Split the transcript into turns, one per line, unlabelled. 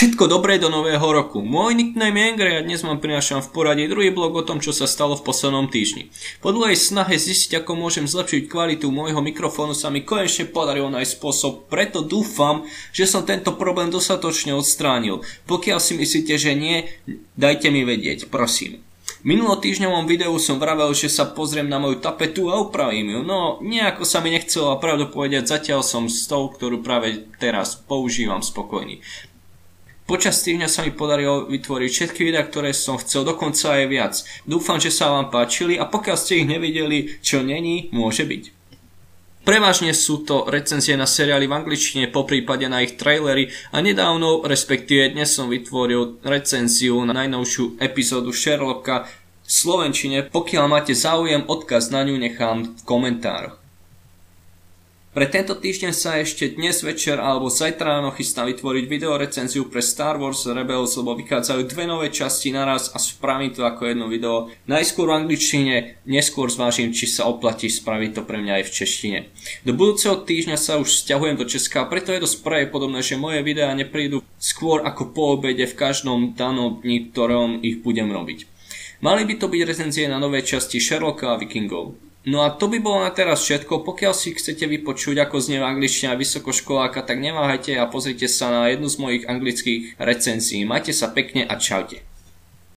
Všetko dobré do nového roku. Môj nickname je Angry a dnes vám prinášam v poradí druhý blog o tom, čo sa stalo v poslednom týždni. Po dlhej snahe zistiť, ako môžem zlepšiť kvalitu môjho mikrofónu, sa mi konečne podarilo nájsť spôsob, preto dúfam, že som tento problém dostatočne odstránil. Pokiaľ si myslíte, že nie, dajte mi vedieť, prosím. V minulotýždňovom videu som vravel, že sa pozriem na moju tapetu a upravím ju, no nejako sa mi nechcelo a pravdu povedať, zatiaľ som s tou, ktorú práve teraz používam, spokojný. Počas týždňa sa mi podarilo vytvoriť všetky videá, ktoré som chcel, dokonca aj viac. Dúfam, že sa vám páčili a pokiaľ ste ich nevideli, čo není, môže byť. Prevažne sú to recenzie na seriály v angličtine, poprípade na ich trailery a nedávno, respektíve dnes som vytvoril recenziu na najnovšiu epizódu Sherlocka v slovenčine. Pokiaľ máte záujem, odkaz na ňu nechám v komentároch. Pre tento týždeň sa ešte dnes večer alebo zajtra ráno chystám vytvoriť videorecenziu pre Star Wars Rebels, lebo vychádzajú dve nové časti naraz a spravím to ako jedno video. Najskôr v angličtine, neskôr zvážim, či sa oplatí spraviť to pre mňa aj v češtine. Do budúceho týždňa sa už sťahujem do Česka, preto je dosť pravdepodobné, že moje videá neprídu skôr ako po obede v každom danom dni, ktorom ich budem robiť. Mali by to byť recenzie na nové časti Sherlocka a Vikingov. No a to by bolo na teraz všetko. Pokiaľ si chcete vypočuť, ako znie v angličtina vysokoškoláka, tak neváhajte a pozrite sa na jednu z mojich anglických recenzií. Majte sa pekne a čaute.